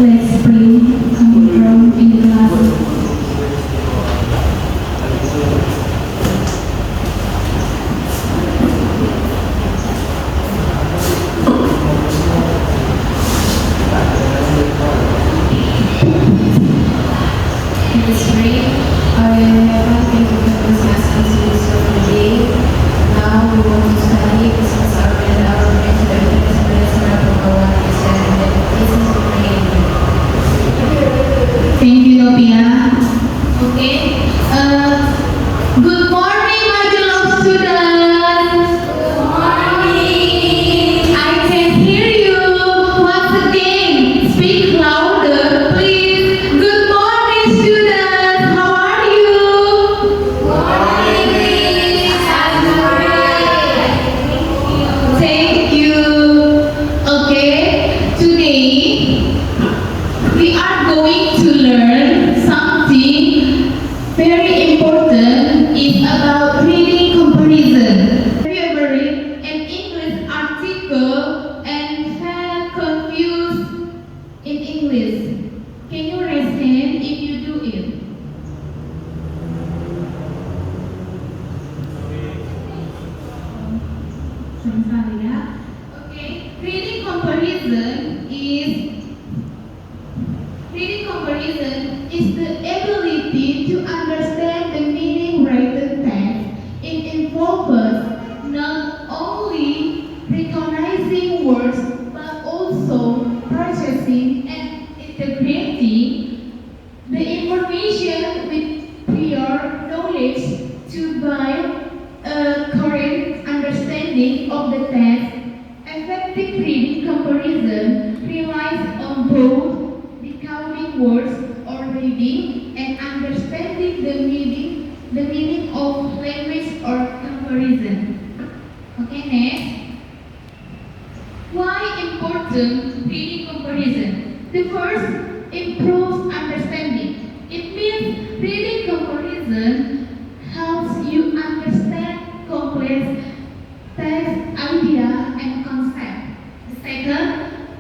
Let's bring coming from in the class. In this break, I have been given lessons for the day. Now we want to study business and our mental expression of our and business training. Thank you, Novia. Okay. Good morning, my beloved students. Good morning. I can hear you. Once again, speak louder, please. Good morning, students. How are you? Thank you. Okay, today we are going to learn something very important. It's about reading comparison. Have you ever read an English article and felt confused in English? Can you raise hand if you do it? Sebentar ya. Okay, reading comparison is the ability to understand the meaning written text. It involves not only recognizing words but also processing and integrating the information with prior knowledge to build a correct understanding of the text. Effective reading comparison relies on both decoding words or reading and understanding the meaning of language or comparison. Okay, next. Why important reading comparison? The first, improves understanding. It means reading comparison helps you understand complex text, idea, and concept. The second,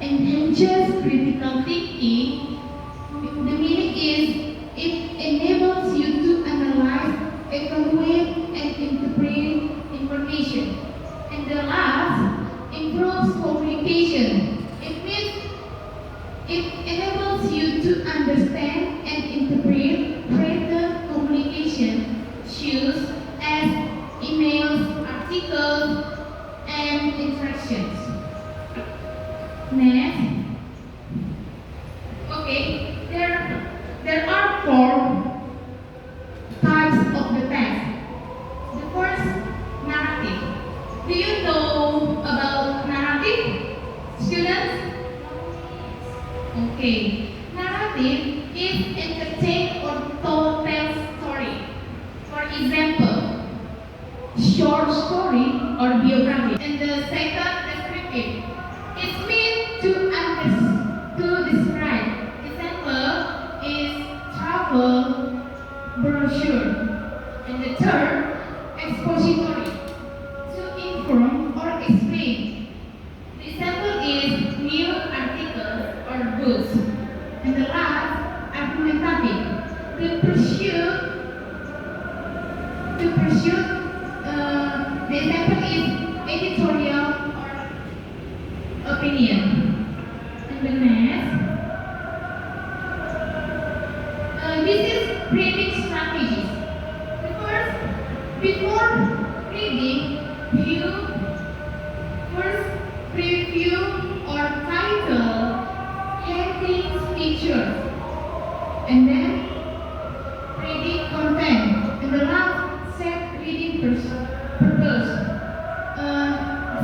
enhances critical thinking. The meaning is it enables you to analyze, evaluate, and interpret information. And the last, improves communication. It means it enables you to understand and interpret written communication, such as emails, articles, and instructions. Next. Okay, there are four types of the text. The first, narrative. Do you know about narrative, students? Okay, narrative is entertain or tell story. For example, short story or biography. And the second, descriptive. It means to describe. Example is travel brochure. And the third, expository. To inform or explain. The example is new articles or books. And the last, argumentative. The example is editorial or opinion. And the next, this is reading strategies. The first, before reading, first review or title, headings, features, and then reading content, and the last, set reading purpose.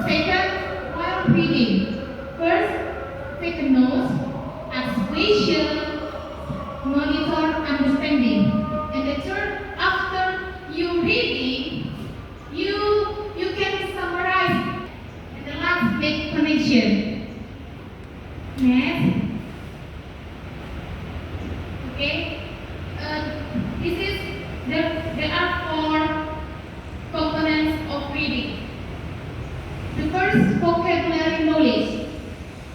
Second, while reading, first take notes, ask questions, monitor understanding, and the third, after you reading, you can summarize, and the last, make connection. Next. Okay. This is there are four components of reading. The first, vocabulary knowledge.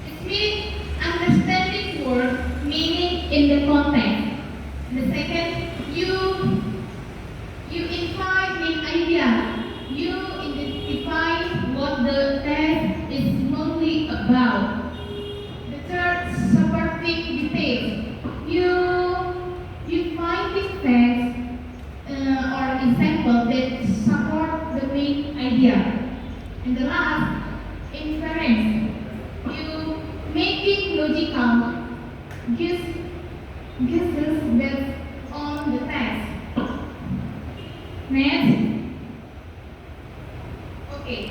It means understanding words the context. The second, you invite main idea. You identify what the test is mostly about. The third, supporting details. You find this text or example that support the main idea. And the last, inference. You making logical guesses based on the text. Next. Okay.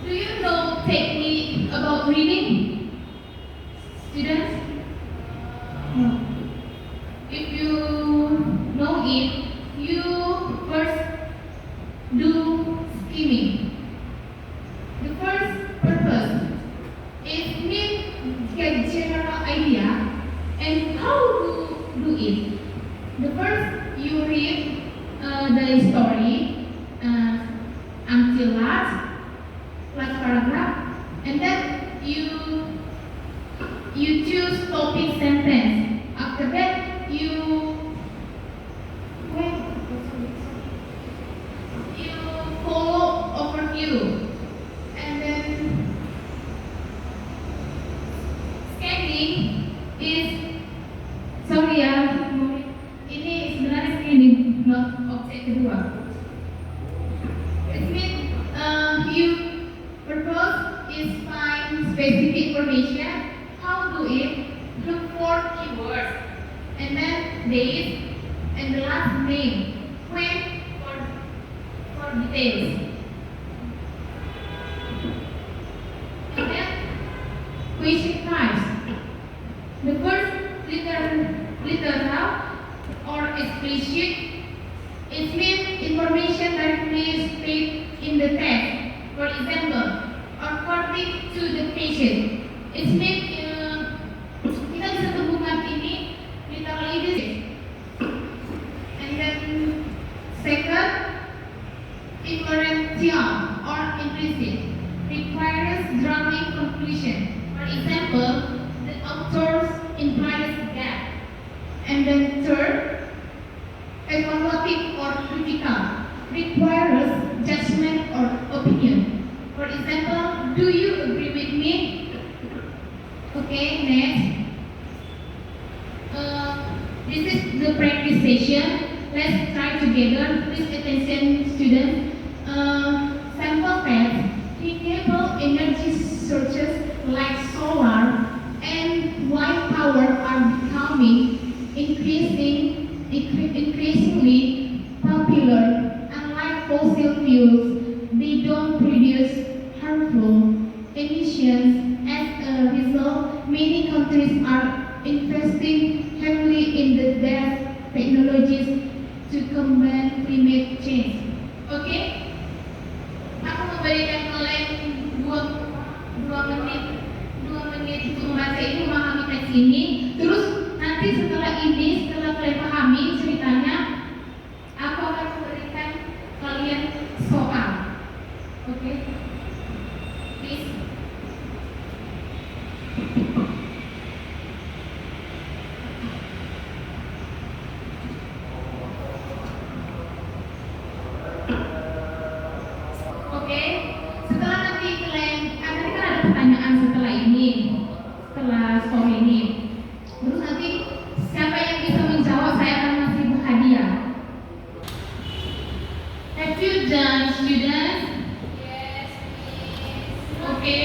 Do you know technique about reading? Students? No. If you know it, you first do skimming. The first purpose is get general idea and how to do it. The first you read the story until last paragraph, and then you choose topic sentence. After that you follow overview, and then scanning is ini sebenarnya scanning not objek kedua. It means you purpose is find specific information. How do it? Look for keywords, and then date, and the last name. When for details. And then question types. The first literal or explicit. It means information directly stated in the text. For example, according to the patient. It means kita bisa hubungkan ini literally. And then second, inferential or implicit requires drawing conclusion. For example, the author's implies gap. And then third, evaluative or critical requires judgment or opinion. For example, do you agree with me? Okay, next. This is the practice session. Let's try together. Please attention, students. Sample test. Renewable energy sources like solar and wind power are becoming increasingly popular. Unlike fossil fuels, they don't produce harmful emissions. As a result, many countries are investing heavily in their technologies to combat climate change. Okay? Aku memberikan kalian dua menit untuk membaca ini, memahami teks ini. Terus nanti setelah kalian pahami ceritanya, aku akan memberikan kalian soal. Oke? Please. Oke, setelah nanti kalian kan ada pertanyaan setelah story ini. Terus nanti siapa yang bisa menjawab, saya akan kasih hadiah. Have you done, students? Yes, please. Okay.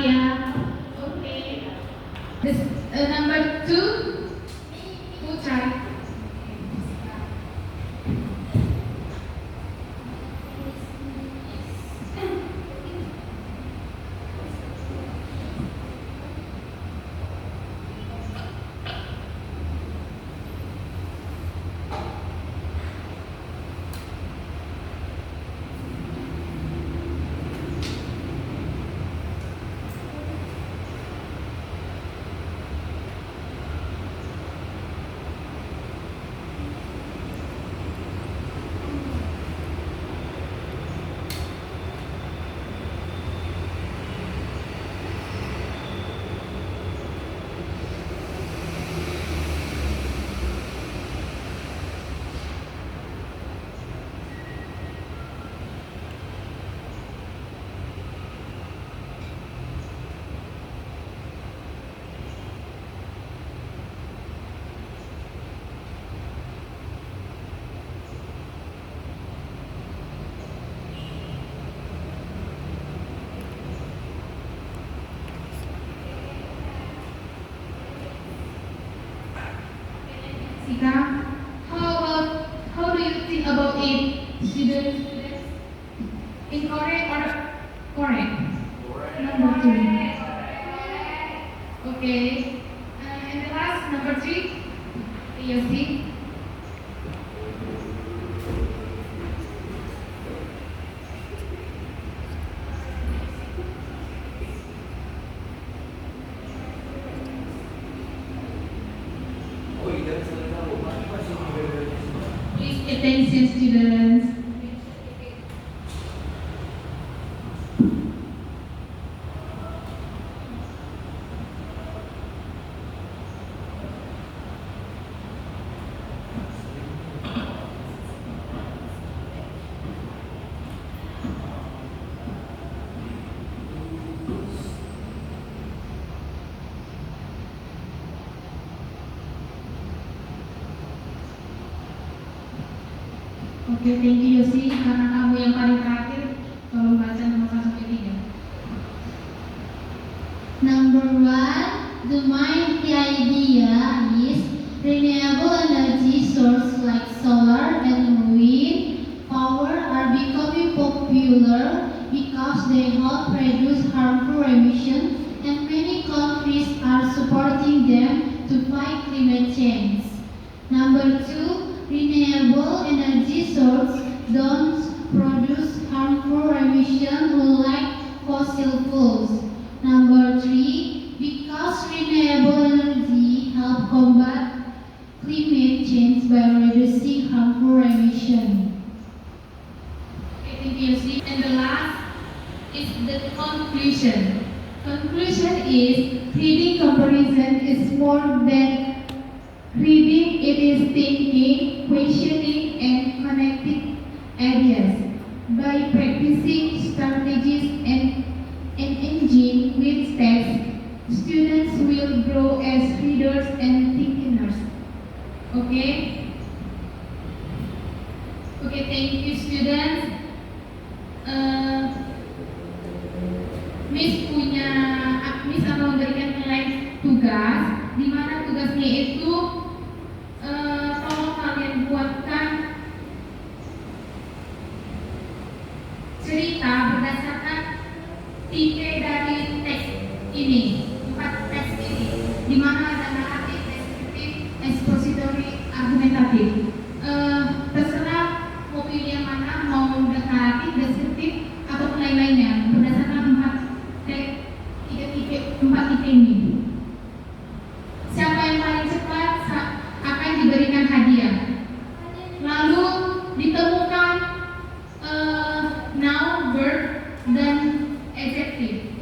Maria. Okay. This number 2, Putra. Sika, how do you think about it, students? Incorrect or correct? Number 2. Okay. And the last, number 3. Yosi. Please attention, students. Oke, thank you Yosi, karena kamu yang paling terakhir, tolong baca nomor 1 sampai 3. Number 1, the main idea is renewable energy sources like solar and wind power are becoming popular because they help reduce harmful emissions, and many countries are supporting them to fight climate change. Number 2, renewable energy sources don't produce harmful emissions unlike fossil fuels. Number 3, because renewable energy help combat climate change by reducing harmful emissions. Okay, thank you Yosi. And the last is the conclusion. Conclusion is reading comparison is more than reading, it is thinking, questioning, and connecting ideas. By practicing strategies and engaging with text, students will grow as readers and thinkers. Okay? Okay, thank you students. Miss akan memberikan nilai tugas, di mana tugasnya itu tolong kalian buatkan cerita berdasarkan 3 dari teks ini, 4 teks ini, di mana ada naratif, deskriptif, ekspositori, argumentatif. Terserah mau pilih yang mana, mau naratif, deskriptif, atau lain-lainnya berdasarkan 4 titik ini. Siapa yang paling cepat akan diberikan hadiah. Lalu ditemukan noun, verb, dan adjective.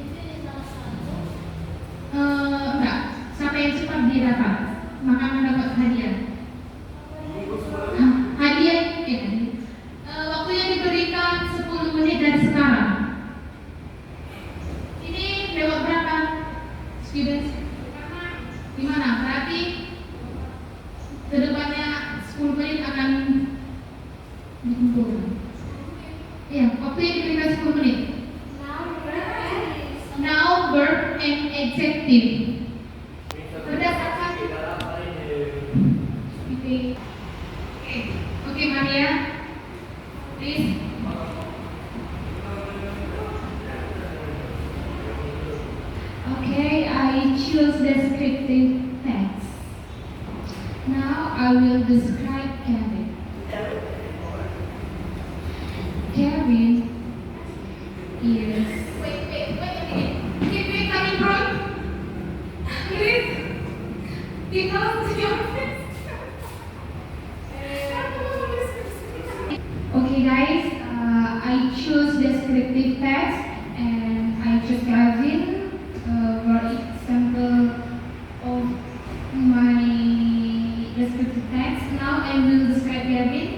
Enggak, siapa yang cepat dia dapat, maka mendapat hadiah. Hadiah waktu yang diberikan 10 menit dari sekarang. Ini lewat berapa? Students, gimana? Berarti kedepannya 10 menit akan dikumpulkan. Iya, waktu yang diberikan 10 menit. Noun, verb, and adjective. Berdasarkan Okay, Maria, please. Okay, I choose descriptive text. Now I will describe Kevin. Kevin is. Wait a minute. Keep it coming from. Please. Because your face. Okay, guys. I choose descriptive text and I choose Kevin. For example of my descriptive text. Now I will describe Kevin.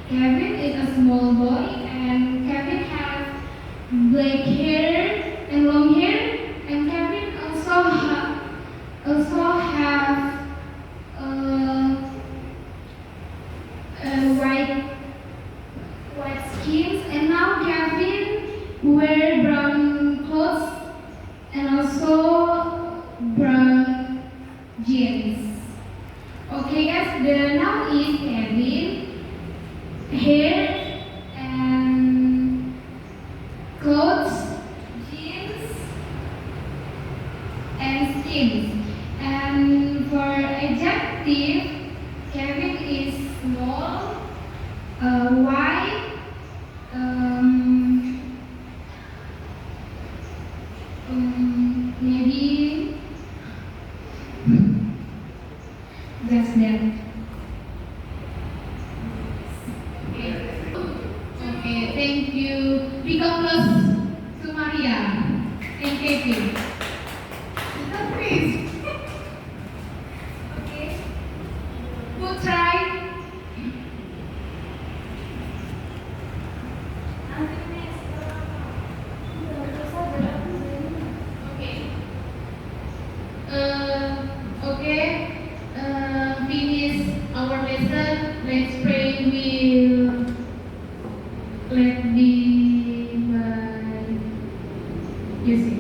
Kevin is a small boy and Kevin has black hair and long hair, and Kevin also have white skins, and now Kevin wear brown clothes and also brown jeans. Okay guys, the now is Kevin hair and clothes, jeans and skins. And for adjective, Kevin is small, white, maybe that's that. Okay, thank you. Become close to Maria and Kevin. Please. Okay. Good try. Okay. Okay. Finish our lesson. Let's pray. We'll let be by music.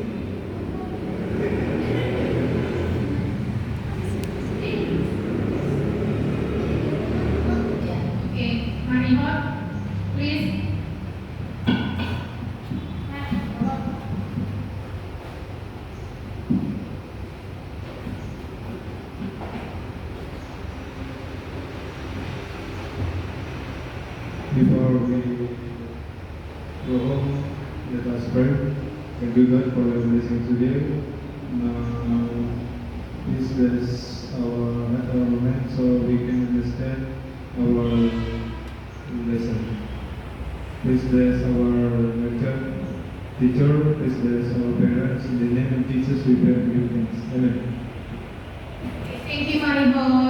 Okay, Marihot, please. Before we go home, let us pray. Thank you God for your blessing today. Please bless our mind so we can understand our lesson. Please bless our lecture teacher. Please bless our parents. In the name of Jesus we pray and give thanks. Amen. Thank you, Marihot.